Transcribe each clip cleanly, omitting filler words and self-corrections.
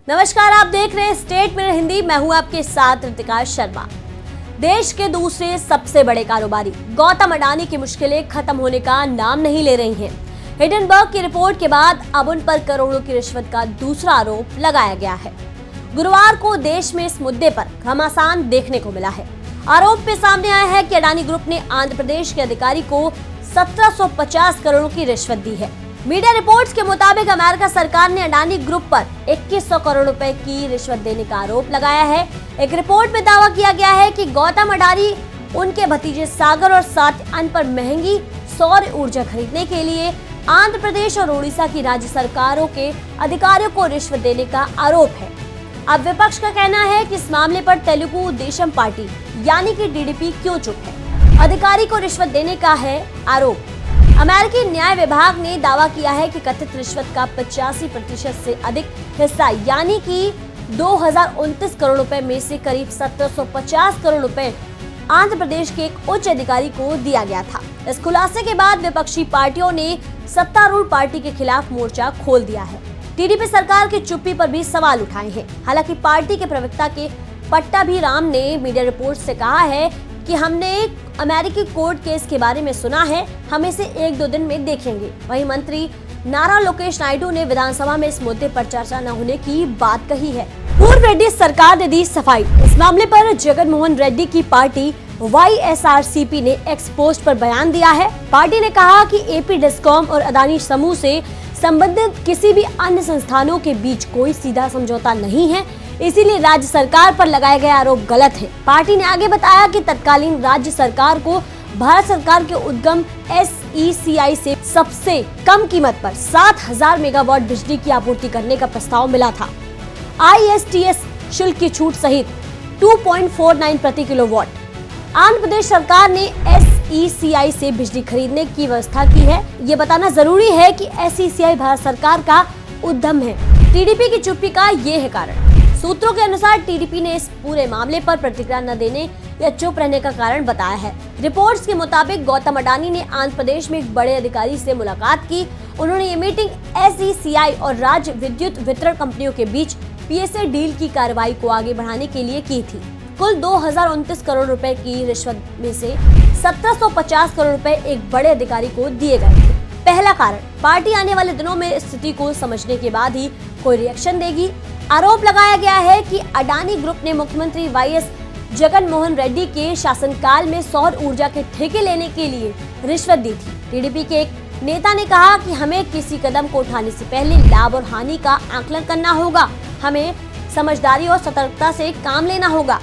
नमस्कार, आप देख रहे हैं स्टेट मिरर हिंदी। मैं हूं आपके साथ ऋतिका शर्मा। देश के दूसरे सबसे बड़े कारोबारी गौतम अडानी की मुश्किलें खत्म होने का नाम नहीं ले रही हैं। हिडनबर्ग की रिपोर्ट के बाद अब उन पर करोड़ों की रिश्वत का दूसरा आरोप लगाया गया है। गुरुवार को देश में इस मुद्दे पर घमासान देखने को मिला है। आरोप में सामने आया है कि अडानी ग्रुप ने आंध्र प्रदेश के अधिकारी को 1750 करोड़ की रिश्वत दी है। मीडिया रिपोर्ट्स के मुताबिक अमेरिका सरकार ने अडानी ग्रुप पर 2100 करोड़ रुपए की रिश्वत देने का आरोप लगाया है। एक रिपोर्ट में दावा किया गया है कि गौतम अडानी उनके भतीजे सागर और 7 अन्य पर महंगी सौर ऊर्जा खरीदने के लिए आंध्र प्रदेश और ओडिशा की राज्य सरकारों के अधिकारियों को रिश्वत देने का आरोप है। अब विपक्ष का कहना है कि इस मामले पर तेलुगु देशम पार्टी यानी कि टीडीपी क्यों चुप है। अधिकारी को रिश्वत देने का है आरोप। अमेरिकी न्याय विभाग ने दावा किया है कि कथित रिश्वत का 85% से अधिक हिस्सा यानी कि 2029 करोड़ रुपए में से करीब 1750 करोड़ रुपए आंध्र प्रदेश के एक उच्च अधिकारी को दिया गया था। इस खुलासे के बाद विपक्षी पार्टियों ने सत्तारूढ़ पार्टी के खिलाफ मोर्चा खोल दिया है। टीडीपी सरकार की चुप्पी पर भी सवाल उठाए हैं। हालांकि पार्टी के प्रवक्ता के पट्टाभिराम ने मीडिया रिपोर्ट से कहा है कि हमने अमेरिकी कोर्ट केस के बारे में सुना है, हम इसे 1-2 दिन में देखेंगे। वहीं मंत्री नारा लोकेश नायडू ने विधानसभा में इस मुद्दे पर चर्चा न होने की बात कही है। पूर्व रेड्डी सरकार ने दी सफाई। इस मामले पर जगन मोहन रेड्डी की पार्टी वाईएसआरसीपी ने एक्स पोस्ट पर बयान दिया है। पार्टी ने कहा कि एपी डिस्कॉम और अडानी समूह से संबंधित किसी भी अन्य संस्थानों के बीच कोई सीधा समझौता नहीं है, इसीलिए राज्य सरकार पर लगाए गए आरोप गलत है। पार्टी ने आगे बताया कि तत्कालीन राज्य सरकार को भारत सरकार के उद्गम SECI से सबसे कम कीमत पर 7000 मेगावाट बिजली की आपूर्ति करने का प्रस्ताव मिला था। ISTS शुल्क की छूट सहित 2.49 प्रति किलोवाट। आंध्र प्रदेश सरकार ने SECI से बिजली खरीदने की व्यवस्था की है। ये बताना जरूरी है कि SECI भारत सरकार का उद्यम है। टीडीपी की चुप्पी का ये है कारण। सूत्रों के अनुसार टीडीपी ने इस पूरे मामले पर प्रतिक्रिया न देने या चुप रहने का कारण बताया है। रिपोर्ट्स के मुताबिक गौतम अडानी ने आंध्र प्रदेश में एक बड़े अधिकारी से मुलाकात की। उन्होंने ये मीटिंग SECI और राज्य विद्युत वितरण कंपनियों के बीच PSA डील की कार्रवाई को आगे बढ़ाने के लिए की थी। कुल 2029 करोड़ रुपए की रिश्वत में से 1750 करोड़ रुपए एक बड़े अधिकारी को दिए गए थे। पहला कारण, पार्टी आने वाले दिनों में स्थिति को समझने के बाद ही कोई रिएक्शन देगी। आरोप लगाया गया है कि अडानी ग्रुप ने मुख्यमंत्री वाईएस जगन मोहन रेड्डी के शासनकाल में सौर ऊर्जा के ठेके लेने के लिए रिश्वत दी थी। टीडीपी के एक नेता ने कहा कि हमें किसी कदम को उठाने से पहले लाभ और हानि का आकलन करना होगा, हमें समझदारी और सतर्कता से काम लेना होगा।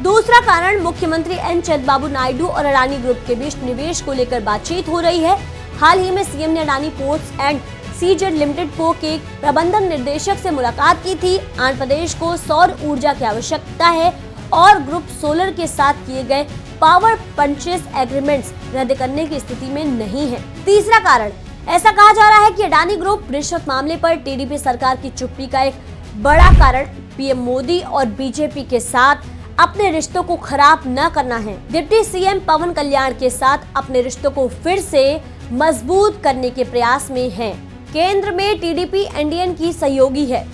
दूसरा कारण, मुख्यमंत्री एन चंद्रबाबू नायडू और अडानी ग्रुप के बीच निवेश को लेकर बातचीत हो रही है। हाल ही में सीएम ने Adani ports and CZ limited को के प्रबंधन निर्देशक से मुलाकात की थी। आंध्र प्रदेश को सौर ऊर्जा की आवश्यकता है और ग्रुप सोलर के साथ किए गए पावर परचेज एग्रीमेंट्स रद्द करने की स्थिति में नहीं है। तीसरा कारण, ऐसा कहा जा रहा है कि अडानी ग्रुप रिश्वत मामले पर टीडीपी सरकार की चुप्पी का एक बड़ा कारण पीएम मोदी और बीजेपी के साथ अपने रिश्तों को खराब न करना है। डिप्टी सीएम पवन कल्याण के साथ अपने रिश्तों को फिर से मजबूत करने के प्रयास में है। केंद्र में टीडीपी एनडीए की सहयोगी है।